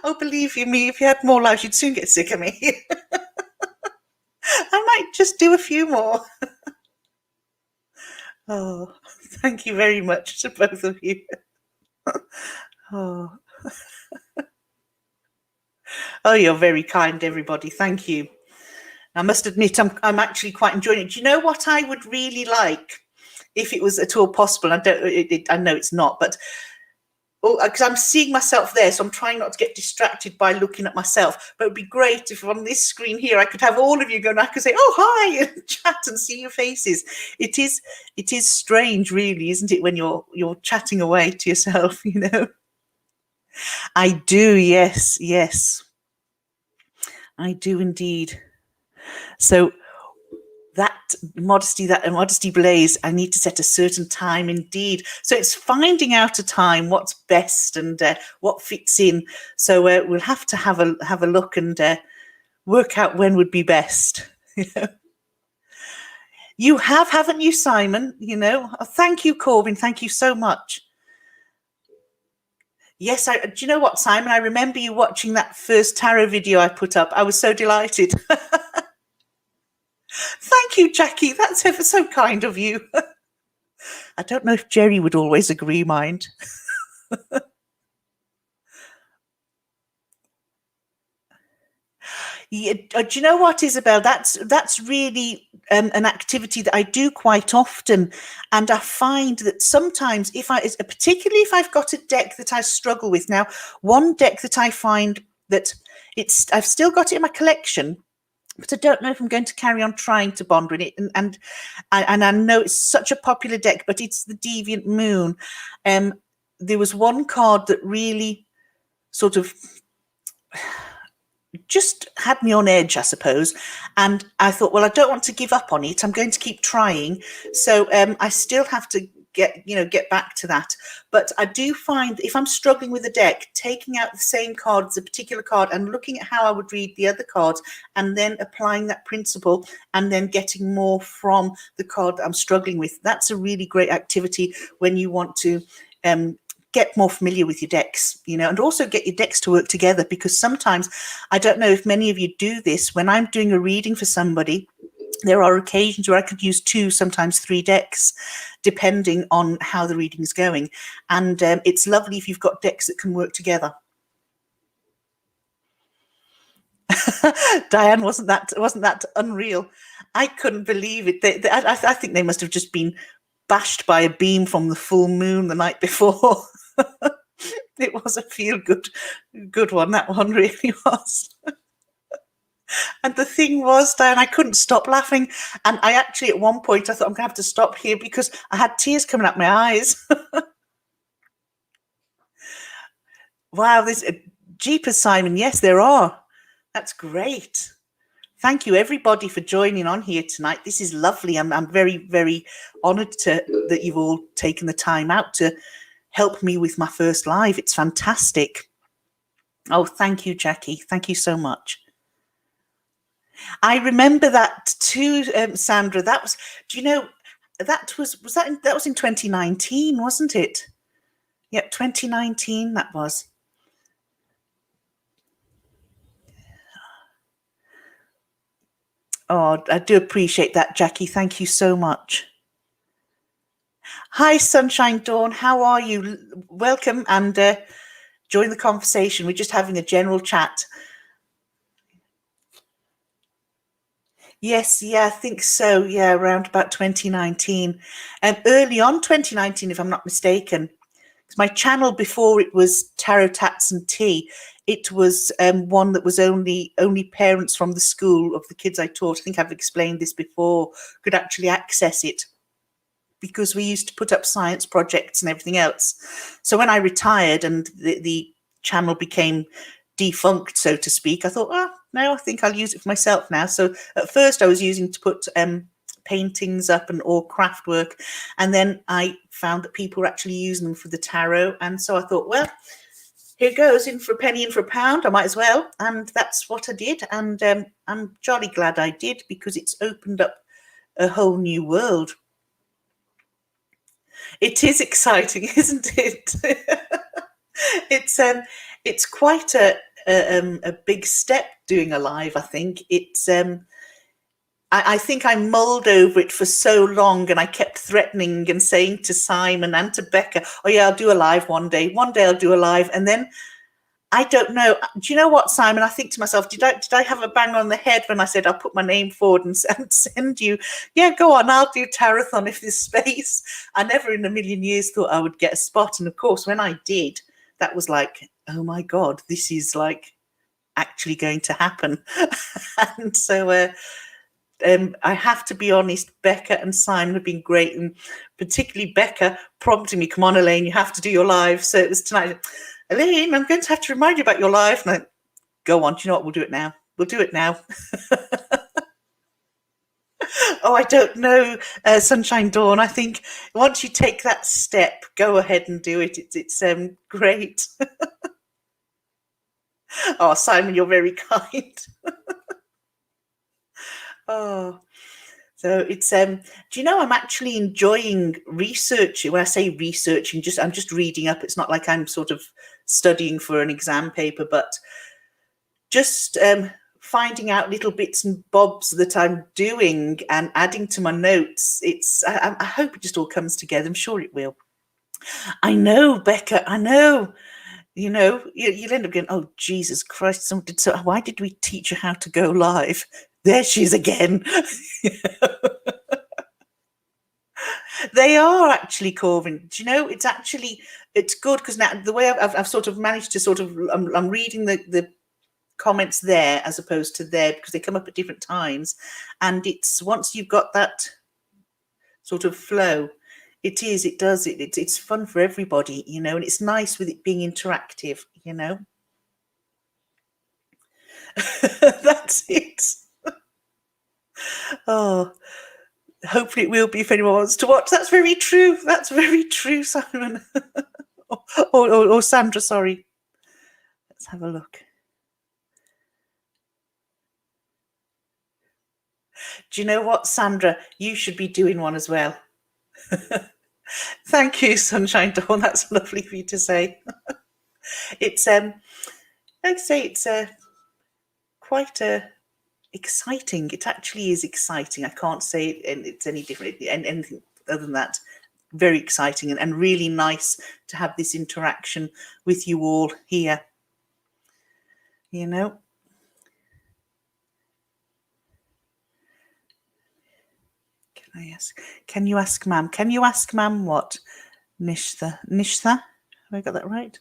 Oh, believe you me, if you had more lives, you'd soon get sick of me. I might just do a few more. Oh, thank you very much to both of you. Oh, oh, you're very kind, everybody. Thank you. I must admit, I'm actually quite enjoying it. Do you know what I would really like, if it was at all possible? I know it's not, but because I'm seeing myself there, so I'm trying not to get distracted by looking at myself. But it'd be great if on this screen here I could have all of you go, and I could say, "Oh, hi," and chat and see your faces. It is strange, really, isn't it, when you're chatting away to yourself? You know. I do. Yes, I do indeed. So that modesty blaze, I need to set a certain time indeed. So it's finding out a time, what's best and what fits in. So we'll have to have a look and work out when would be best. You haven't you, Simon? You know. Oh, thank you, Corbin. Thank you so much. Yes, do you know what, Simon? I remember you watching that first tarot video I put up. I was so delighted. Thank you, Jackie. That's ever so kind of you. I don't know if Jerry would always agree, mind. Yeah, do you know what, Isabel? That's really an activity that I do quite often, and I find that sometimes, particularly if I've got a deck that I struggle with. Now, one deck that I find that I've still got it in my collection, but I don't know if I'm going to carry on trying to bond with it. And I know it's such a popular deck, but it's the Deviant Moon. There was one card that really sort of just had me on edge, I suppose. And I thought, well, I don't want to give up on it. I'm going to keep trying. So I still have to get back to that. But I do find if I'm struggling with a deck, taking out the same card as a particular card and looking at how I would read the other cards, and then applying that principle and then getting more from the card that I'm struggling with. That's a really great activity when you want to get more familiar with your decks, and also get your decks to work together, because sometimes, I don't know if many of you do this, when I'm doing a reading for somebody, there are occasions where I could use 2, sometimes 3 decks, depending on how the reading is going. And it's lovely if you've got decks that can work together. Diane, wasn't that unreal? I couldn't believe it. I think they must have just been bashed by a beam from the full moon the night before. It was a good one. That one really was. And the thing was, Diane, I couldn't stop laughing. And I actually, at one point, I thought I'm going to have to stop here because I had tears coming out my eyes. Wow, there's Jeepers, Simon. Yes, there are. That's great. Thank you, everybody, for joining on here tonight. This is lovely. I'm very, very honoured that you've all taken the time out to help me with my first live. It's fantastic. Oh, thank you, Jackie. Thank you so much. I remember that too, Sandra. That was, do you know, that was in 2019, wasn't it? Yep, 2019 that was. Oh, I do appreciate that, Jackie. Thank you so much. Hi, Sunshine Dawn. How are you? Welcome and join the conversation. We're just having a general chat. Yes, yeah, I think so. Yeah, around about 2019. Early on 2019, if I'm not mistaken. My channel before it was Tarot Tats and Tea. It was one that was only parents from the school of the kids I taught. I think I've explained this before, could actually access it because we used to put up science projects and everything else. So when I retired and the channel became defunct, so to speak, I thought, oh, no, I think I'll use it for myself now. So at first I was using to put paintings up and or craft work, and then I found that people were actually using them for the tarot, and so I thought, well, here goes, in for a penny, in for a pound, I might as well. And that's what I did, and I'm jolly glad I did, because it's opened up a whole new world. It is exciting, isn't it? It's quite a big step doing a live. I think it's I think I mulled over it for so long, and I kept threatening and saying to Simon and to Becca, oh yeah, I'll do a live one day I'll do a live. And then I don't know, do you know what, Simon, I think to myself, did I have a bang on the head when I said I'll put my name forward and send you, yeah, go on, I'll do Tarathon if there's space. I never in a million years thought I would get a spot, and of course when I did, that was like, oh my god, this is like actually going to happen. And so I have to be honest, Becca and Simon have been great, and particularly Becca prompting me, come on, Elaine, you have to do your live. So it was tonight, Elaine, I'm going to have to remind you about your live. And I, go on, do you know what, we'll do it now. We'll do it now. Oh, I don't know, Sunshine Dawn. I think once you take that step, go ahead and do it. It's great. Oh, Simon, you're very kind. Oh, so it's do you know, I'm actually enjoying researching. When I say researching, I'm just reading up. It's not like I'm sort of studying for an exam paper, but just finding out little bits and bobs that I'm doing and adding to my notes. It's I hope it just all comes together. I'm sure it will. I know, Becca, I know. You know, you'll end up going, oh, Jesus Christ, so why did we teach her how to go live? There she is again. They are actually, Corvin. Do you know, it's good, because now the way I've sort of managed to sort of, I'm reading the comments there as opposed to there, because they come up at different times. And it's, once you've got that sort of flow, it's fun for everybody, you know, and it's nice with it being interactive, you know. That's it. Oh, hopefully it will be if anyone wants to watch. That's very true. That's very true, Simon. or Sandra, sorry. Let's have a look. Do you know what, Sandra? You should be doing one as well. Thank you, Sunshine Dawn. That's lovely for you to say. It's like I say, it's quite exciting. It actually is exciting. I can't say it's any different, anything other than that. Very exciting and really nice to have this interaction with you all here. You know. Can you ask ma'am? Can you ask ma'am what? Nishtha. Nishtha? Have I got that right?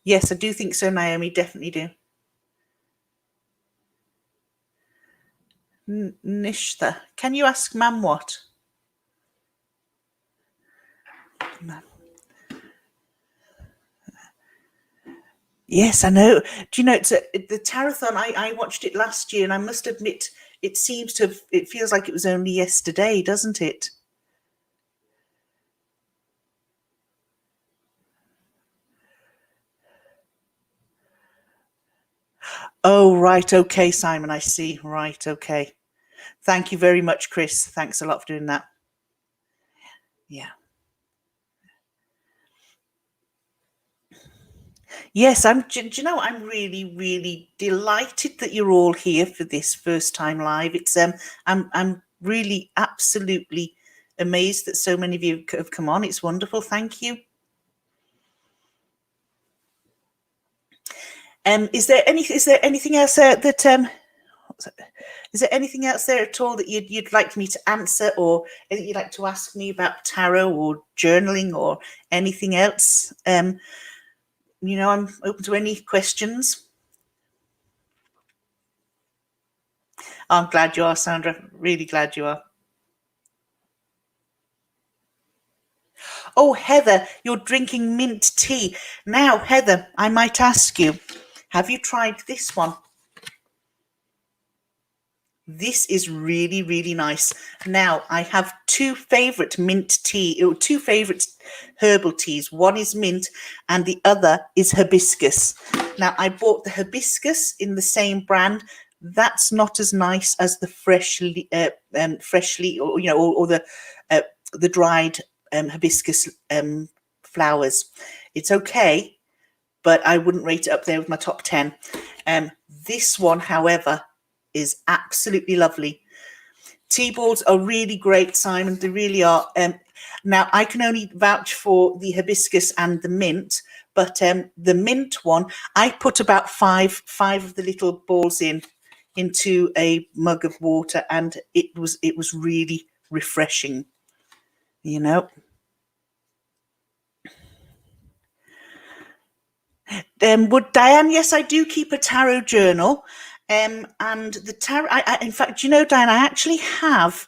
Yes, I do think so, Naomi. Definitely do. Nishtha. Can you ask ma'am what? Ma'am. Yes, I know. Do you know, it's the Tarathon, I watched it last year, and I must admit, it feels like it was only yesterday, doesn't it? Oh, right. Okay, Simon, I see. Right. Okay. Thank you very much, Chris. Thanks a lot for doing that. Yeah. Yes, do you know, I'm really, really delighted that you're all here for this first time live. I'm really absolutely amazed that so many of you have come on. It's wonderful. Thank you. Is there anything else that is there anything else there at all that you'd like me to answer, or anything you'd like to ask me about tarot or journaling or anything else? You know, I'm open to any questions. I'm glad you are, Sandra. Really glad you are. Oh, Heather, you're drinking mint tea. Now, Heather, I might ask you, have you tried this one? This is really, really nice. Now, I have two favorite herbal teas. One is mint and the other is hibiscus. Now, I bought the hibiscus in the same brand. That's not as nice as the freshly, or the dried hibiscus flowers. It's okay, but I wouldn't rate it up there with my top 10. This one, however, is absolutely lovely. Tea balls are really great, Simon. They really are. Now, I can only vouch for the hibiscus and the mint, but the mint one, I put about five of the little balls into a mug of water, and it was really refreshing, you know. Would Diane? Yes, I do keep a tarot journal. And the tarot, in fact, you know, Diane, I actually have.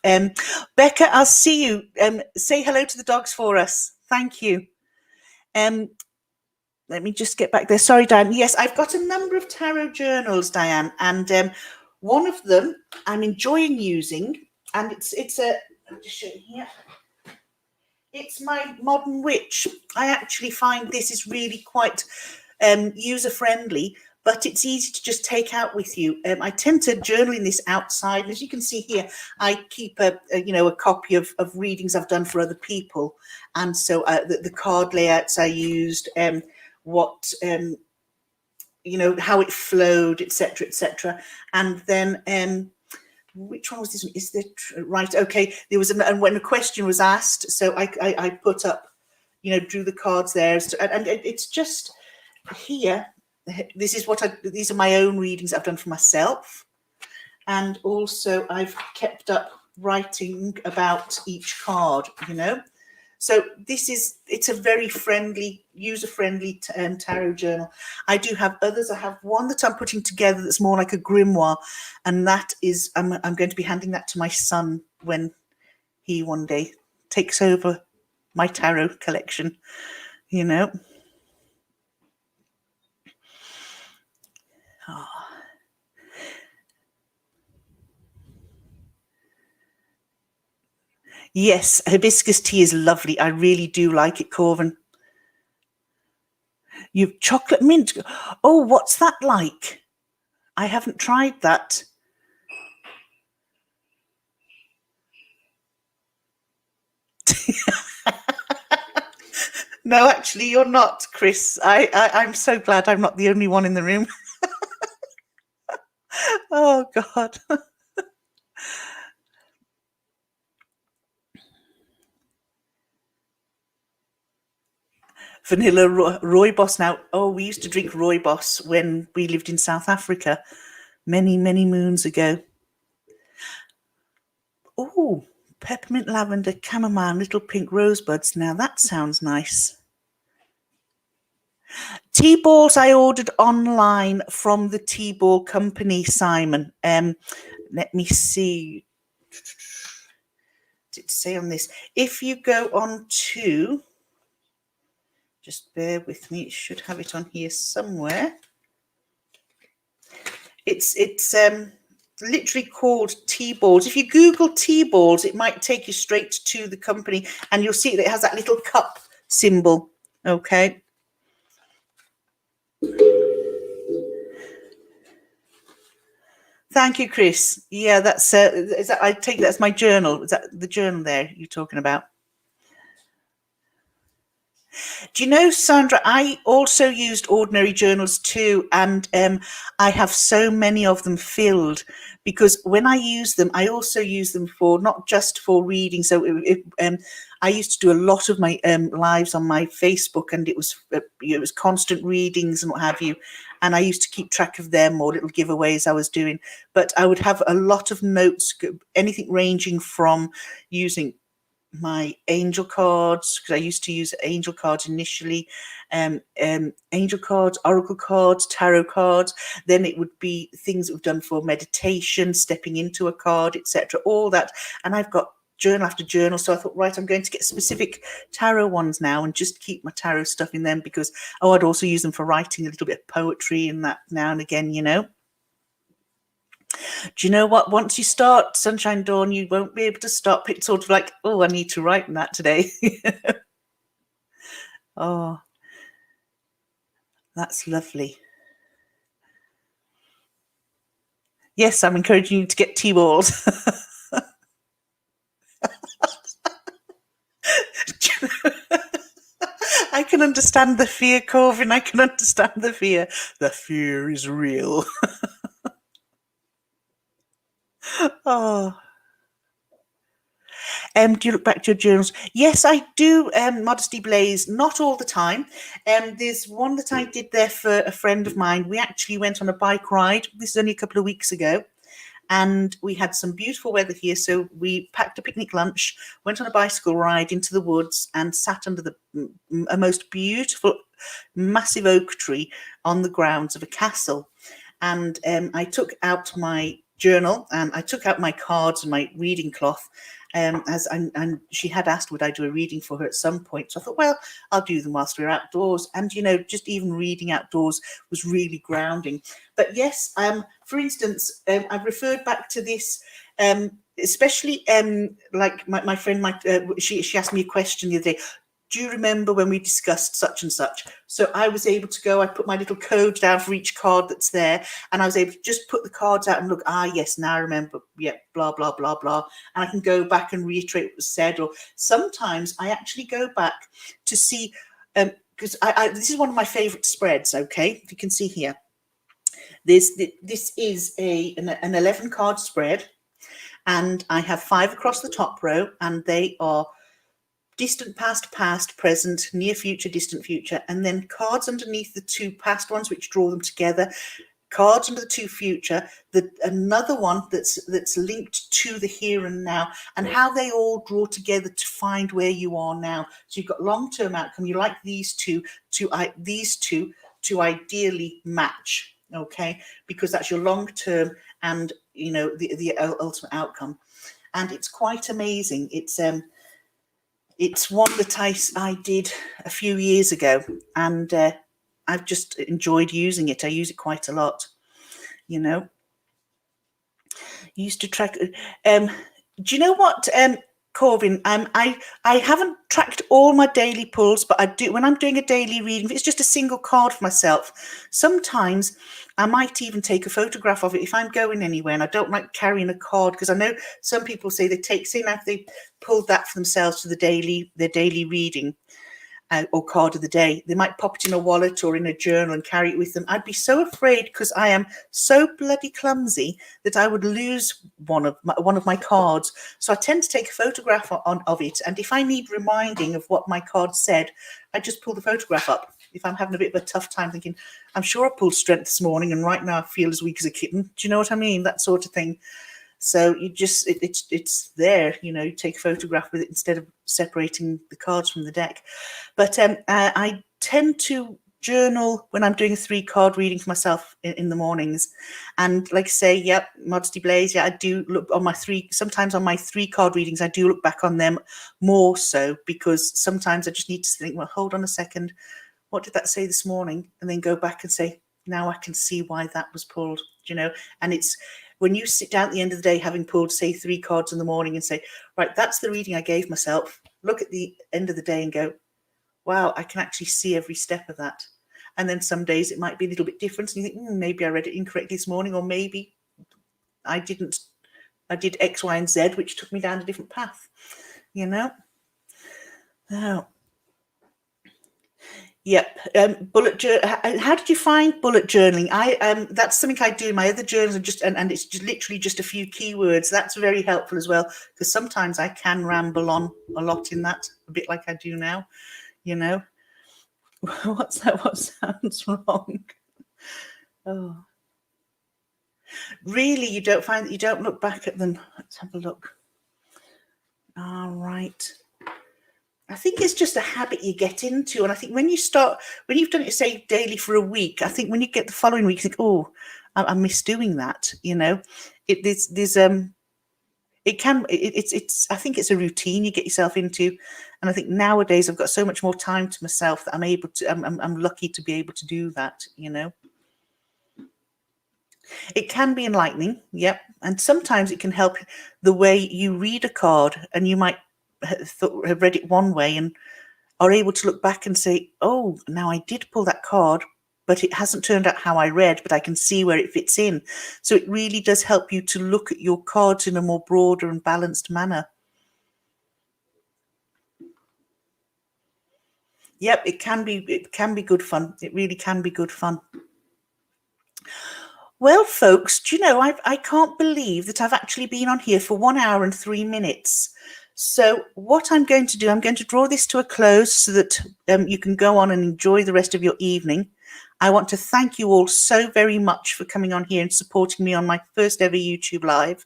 Becca, I'll see you. Say hello to the dogs for us. Thank you. Let me just get back there. Sorry, Diane. Yes, I've got a number of tarot journals, Diane, and one of them I'm enjoying using, and I'll just show you here. It's my Modern Witch. I actually find this is really quite user-friendly, but it's easy to just take out with you. I tend to journal in this outside. And as you can see here, I keep a copy of readings I've done for other people. And so the card layouts I used, how it flowed, etc., etc. And then which one was this one? Is there right? Okay, there was and when a question was asked, so I put up, drew the cards there, and it's just here. These are my own readings I've done for myself, and also I've kept up writing about each card. So it's a very friendly, user-friendly tarot journal. I do have others. I have one that I'm putting together that's more like a grimoire, and that is I'm going to be handing that to my son when he one day takes over my tarot collection. Oh. Yes, hibiscus tea is lovely. I really do like it, Corvin. You've chocolate mint. Oh, what's that like? I haven't tried that. No, actually, you're not, Chris. I'm so glad I'm not the only one in the room. Oh, God. Vanilla rooibos now. Oh, we used to drink rooibos when we lived in South Africa many, many moons ago. Oh, Peppermint, lavender, chamomile, little pink rosebuds. Now that sounds nice. Tea balls I ordered online from the tea ball company, Simon. Let me see. Did it say on this? If you go on to, just bear with me, it should have it on here somewhere. It's literally called tea balls. If you Google tea balls, it might take you straight to the company, and you'll see that it has that little cup symbol. Okay. Thank you, Chris. Yeah, that's is that, I take that's my journal. Is that the journal there you're talking about? Do you know, Sandra, I also used ordinary journals too, and I have so many of them filled, because when I use them, I also use them for not just for reading. So I used to do a lot of my lives on my Facebook, and it was constant readings and what have you. And I used to keep track of them or little giveaways I was doing. But I would have a lot of notes, anything ranging from using my angel cards, because I used to use angel cards initially, angel cards, oracle cards, tarot cards. Then it would be things that we've done for meditation, stepping into a card, etc. All that, and I've got journal after journal. So I thought, right, I'm going to get specific tarot ones now and just keep my tarot stuff in them, because I'd also use them for writing a little bit of poetry and that now and again, you know. Do you know what? Once you start Sunshine Dawn, you won't be able to stop. It's sort of like, oh, I need to write in that today. Oh, that's lovely. Yes, I'm encouraging you to get tea balls. I can understand the fear, Corvin. I can understand the fear. The fear is real. Oh. Do you look back to your journals? Yes, I do, Modesty Blaze, not all the time. There's one that I did there for a friend of mine. We actually went on a bike ride. This is only a couple of weeks ago. And we had some beautiful weather here. So we packed a picnic lunch, went on a bicycle ride into the woods, and sat under a most beautiful, massive oak tree on the grounds of a castle. And I took out my journal, and I took out my cards and my reading cloth, and she had asked would I do a reading for her at some point. So I thought, well, I'll do them whilst we're outdoors. And, you know, just even reading outdoors was really grounding. But yes, for instance, I've referred back to this, especially like my friend, she asked me a question the other day. Do you remember when we discussed such and such? So I was able to go, I put my little code down for each card that's there, and I was able to just put the cards out and look, yes, now I remember, yeah, blah, blah, blah, blah. And I can go back and reiterate what was said. Or sometimes I actually go back to see, because this is one of my favorite spreads, okay? If you can see here. This is an 11 card spread, and I have 5 across the top row, and they are distant past, past, present, near future, distant future, and then cards underneath the 2 past ones which draw them together, cards under the 2 future, another one that's linked to the here and now, and how they all draw together to find where you are now. So you've got long-term outcome. You like these two to ideally match, okay, because that's your long-term and, you know, the ultimate outcome. And it's quite amazing. It's one that I did a few years ago, and I've just enjoyed using it. I use it quite a lot, you know. Used to track. Do you know what, Corvin? I haven't tracked all my daily pulls, but I do when I'm doing a daily reading. If it's just a single card for myself, sometimes I might even take a photograph of it if I'm going anywhere and I don't like carrying a card, because I know some people say now if they pulled that for themselves for their daily reading or card of the day, they might pop it in a wallet or in a journal and carry it with them. I'd be so afraid, because I am so bloody clumsy, that I would lose one of my cards. So I tend to take a photograph of it, and if I need reminding of what my card said, I just pull the photograph up. If I'm having a bit of a tough time thinking, I'm sure I pulled strength this morning and right now I feel as weak as a kitten. Do you know what I mean? That sort of thing. So you just, it's there, you know, you take a photograph with it instead of separating the cards from the deck. But I tend to journal when I'm doing a 3-card reading for myself in the mornings. And like I say, yep, Modesty Blaze, yeah, I do look on my sometimes on my 3-card readings, I do look back on them more so, because sometimes I just need to think, well, hold on a second, what did that say this morning? And then go back and say, now I can see why that was pulled, you know. And it's when you sit down at the end of the day, having pulled, say, 3 cards in the morning, and say, right, that's the reading I gave myself. Look at the end of the day and go, wow, I can actually see every step of that. And then some days it might be a little bit different. And you think, maybe I read it incorrectly this morning, or maybe I didn't. I did X, Y, and Z, which took me down a different path, you know. Now, yep. How did you find bullet journaling? That's something I do in my other journals, and and it's just literally just a few keywords. That's very helpful as well, because sometimes I can ramble on a lot in that, a bit like I do now, you know. What's that? What sounds wrong? Oh, really? You don't find that you don't look back at them? Let's have a look. All right. I think it's just a habit you get into. And I think when you've done it, say, daily for a week, I think when you get the following week, you think, oh, I miss doing that. You know, I think it's a routine you get yourself into. And I think nowadays I've got so much more time to myself that I'm lucky to be able to do that, you know. It can be enlightening, yep. And sometimes it can help the way you read a card, and you might have read it one way and are able to look back and say, oh, now I did pull that card, but it hasn't turned out how I read, but I can see where it fits in. So it really does help you to look at your cards in a more broader and balanced manner. Yep, it can be good fun. It really can be good fun. Well, folks, do you know, I can't believe that I've actually been on here for 1 hour and 3 minutes. So what I'm going to do, I'm going to draw this to a close so that you can go on and enjoy the rest of your evening. I want to thank you all so very much for coming on here and supporting me on my first ever YouTube Live.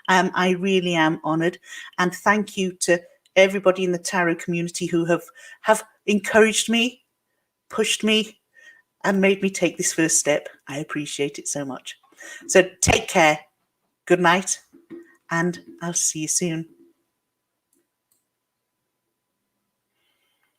I really am honoured. And thank you to everybody in the tarot community who have encouraged me, pushed me, and made me take this first step. I appreciate it so much. So take care. Good night, and I'll see you soon.